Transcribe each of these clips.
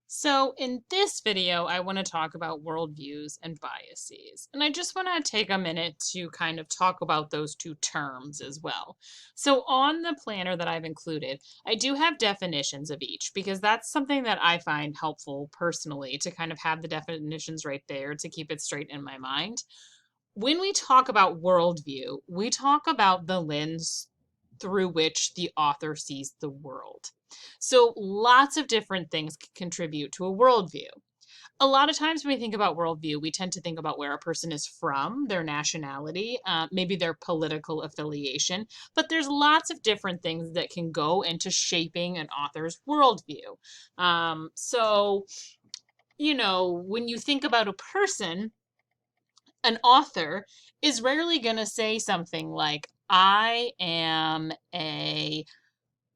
So in this video, I want to talk about worldviews and biases. And I just want to take a minute to kind of talk about those two terms as well. So on the planner that I've included, I do have definitions of each because that's something that I find helpful personally to kind of have the definitions right there to keep it straight in my mind. When we talk about worldview, we talk about the lens through which the author sees the world. So lots of different things contribute to a worldview. A lot of times when we think about worldview, we tend to think about where a person is from, their nationality, maybe their political affiliation, but there's lots of different things that can go into shaping an author's worldview. When you think about a person, an author is rarely going to say something like, I am a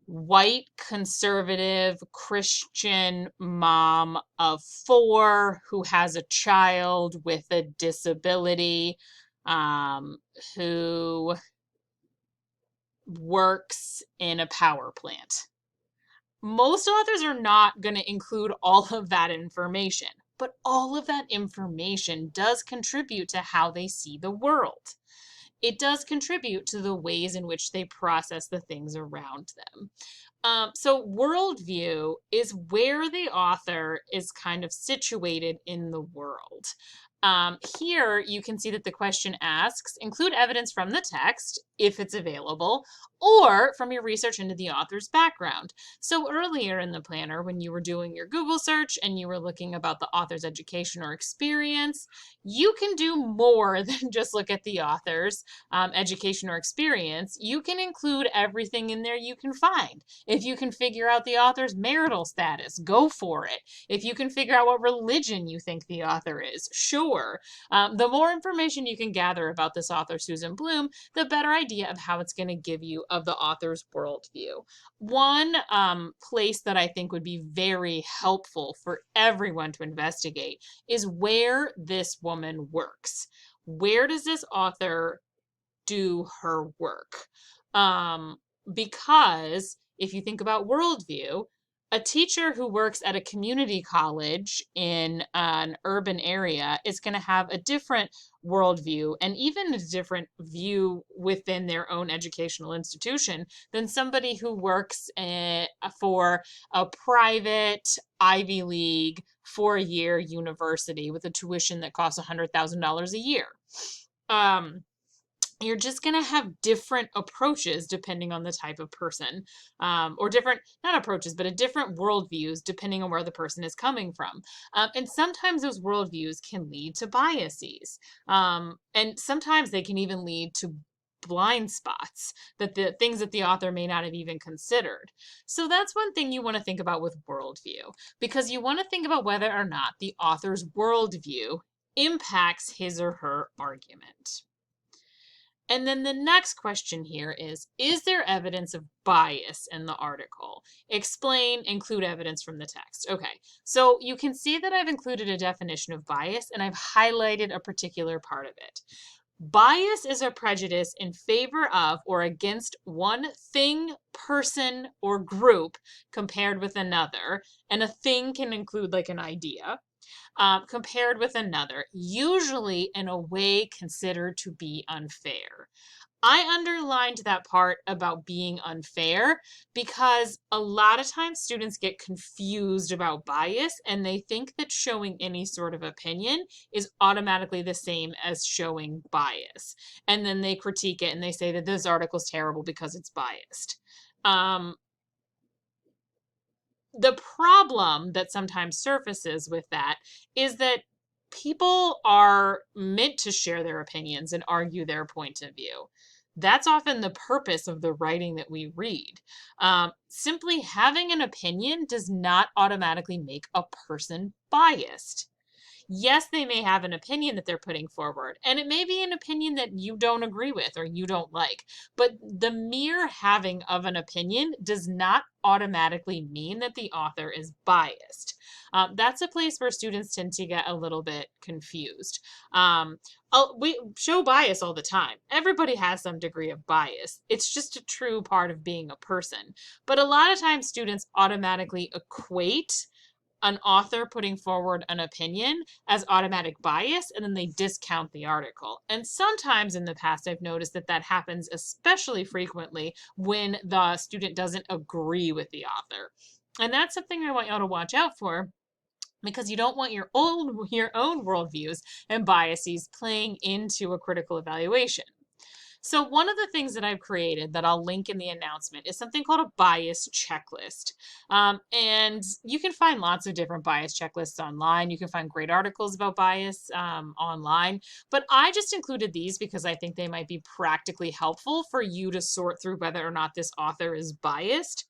white conservative Christian mom of four who has a child with a disability, um, who works in a power plant. Most authors are not going to include all of that information, but all of that information does contribute to how they see the world. It does contribute to the ways in which they process the things around them. So worldview is where the author is kind of situated in the world. Here you can see that the question asks, include evidence from the text, if it's available, or from your research into the author's background. So earlier in the planner, when you were doing your Google search and you were looking about the author's education or experience, you can do more than just look at the author's education or experience. You can include everything in there you can find. If you can figure out the author's marital status, go for it. If you can figure out what religion you think the author is, sure. The more information you can gather about this author, Susan Bloom, the better idea of how it's going to give you of the author's worldview. One place that I think would be very helpful for everyone to investigate is where this woman works. Where does this author do her work? Because if you think about worldview, a teacher who works at a community college in an urban area is going to have a different worldview and even a different view within their own educational institution than somebody who works for a private Ivy League 4-year university with a tuition that costs $100,000 a year. You're just going to have different approaches depending on the type of person, or different, not approaches, but a different worldviews depending on where the person is coming from. And sometimes those worldviews can lead to biases. And sometimes they can even lead to blind spots, that the things that the author may not have even considered. So that's one thing you want to think about with worldview, because you want to think about whether or not the author's worldview impacts his or her argument. And then the next question here is there evidence of bias in the article? Explain, include evidence from the text. Okay, so you can see that I've included a definition of bias and I've highlighted a particular part of it. Bias is a prejudice in favor of or against one thing, person, or group compared with another. And a thing can include like an idea. Compared with another, usually in a way considered to be unfair. I underlined that part about being unfair because a lot of times students get confused about bias and they think that showing any sort of opinion is automatically the same as showing bias. And then they critique it and they say that this article is terrible because it's biased. The problem that sometimes surfaces with that is that people are meant to share their opinions and argue their point of view. That's often the purpose of the writing that we read. Simply having an opinion does not automatically make a person biased. Yes, they may have an opinion that they're putting forward, and it may be an opinion that you don't agree with or you don't like, but the mere having of an opinion does not automatically mean that the author is biased. That's a place where students tend to get a little bit confused. We show bias all the time. Everybody has some degree of bias. It's just a true part of being a person. But a lot of times students automatically equate an author putting forward an opinion as automatic bias, and then they discount the article. And sometimes in the past, I've noticed that that happens especially frequently when the student doesn't agree with the author. And that's something I want y'all to watch out for, because you don't want your own worldviews and biases playing into a critical evaluation. So one of the things that I've created that I'll link in the announcement is something called a bias checklist. And you can find lots of different bias checklists online. You can find great articles about bias online. But I just included these because I think they might be practically helpful for you to sort through whether or not this author is biased.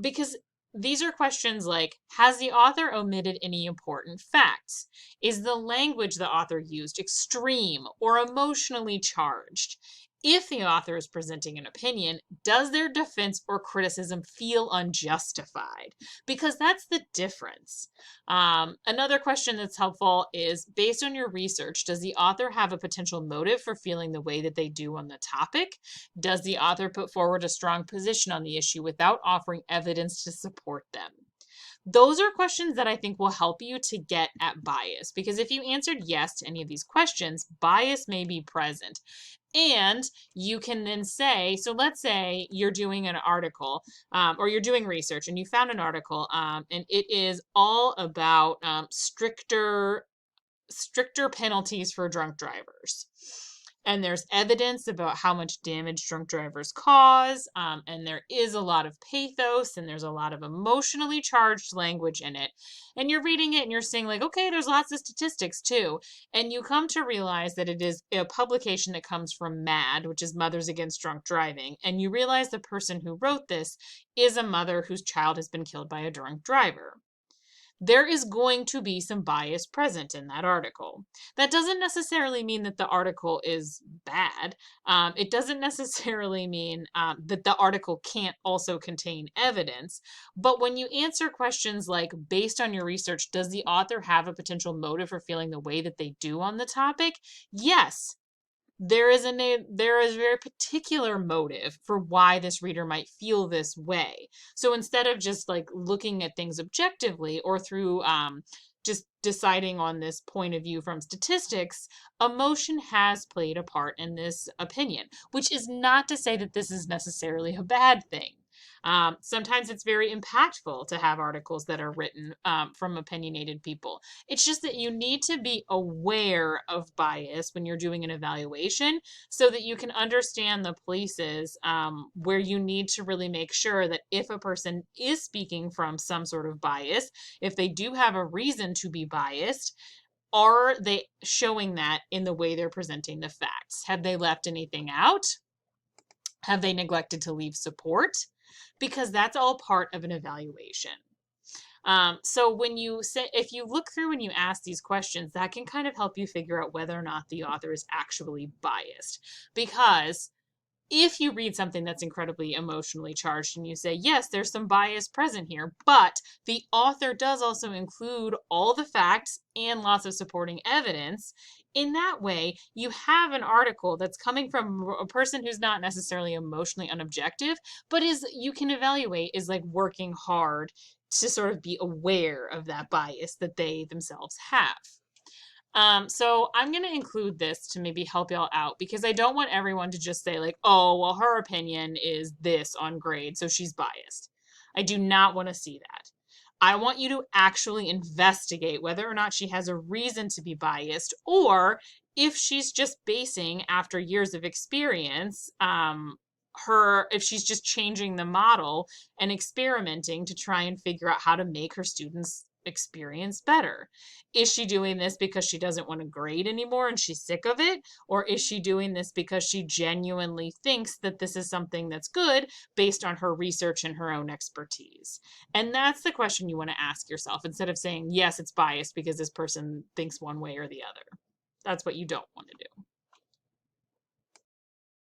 Because these are questions like, has the author omitted any important facts? Is the language the author used extreme or emotionally charged? If the author is presenting an opinion, does their defense or criticism feel unjustified? Because that's the difference. Another question that's helpful is, based on your research, does the author have a potential motive for feeling the way that they do on the topic? Does the author put forward a strong position on the issue without offering evidence to support them? Those are questions that I think will help you to get at bias, because if you answered yes to any of these questions, bias may be present. And you can then say, so let's say you're doing an article or you're doing research and you found an article and it is all about stricter penalties for drunk drivers. And there's evidence about how much damage drunk drivers cause. And there is a lot of pathos and there's a lot of emotionally charged language in it. And you're reading it and you're saying, like, okay, there's lots of statistics too. And you come to realize that it is a publication that comes from MAD, which is Mothers Against Drunk Driving. And you realize the person who wrote this is a mother whose child has been killed by a drunk driver. There is going to be some bias present in that article. That doesn't necessarily mean that the article is bad. It doesn't necessarily mean that the article can't also contain evidence. But when you answer questions like, based on your research, does the author have a potential motive for feeling the way that they do on the topic? Yes. There is a very particular motive for why this reader might feel this way. So instead of just like looking at things objectively or through just deciding on this point of view from statistics, emotion has played a part in this opinion, which is not to say that this is necessarily a bad thing. Sometimes it's very impactful to have articles that are written from opinionated people. It's just that you need to be aware of bias when you're doing an evaluation so that you can understand the places where you need to really make sure that if a person is speaking from some sort of bias, if they do have a reason to be biased, are they showing that in the way they're presenting the facts? Have they left anything out? Have they neglected to leave support? Because that's all part of an evaluation. So when you say, if you look through and you ask these questions, that can kind of help you figure out whether or not the author is actually biased. Because if you read something that's incredibly emotionally charged and you say, yes, there's some bias present here, but the author does also include all the facts and lots of supporting evidence, in that way, you have an article that's coming from a person who's not necessarily emotionally unobjective, but you can evaluate is like working hard to sort of be aware of that bias that they themselves have. So I'm going to include this to maybe help y'all out, because I don't want everyone to just say like, oh, well, her opinion is this on grade, so she's biased. I do not want to see that. I want you to actually investigate whether or not she has a reason to be biased, or if she's just basing, after years of experience, if she's just changing the model and experimenting to try and figure out how to make her students experience better. Is she doing this because she doesn't want to grade anymore and she's sick of it? Or is she doing this because she genuinely thinks that this is something that's good based on her research and her own expertise? And that's the question you want to ask yourself, instead of saying, yes, it's biased because this person thinks one way or the other. That's what you don't want to do.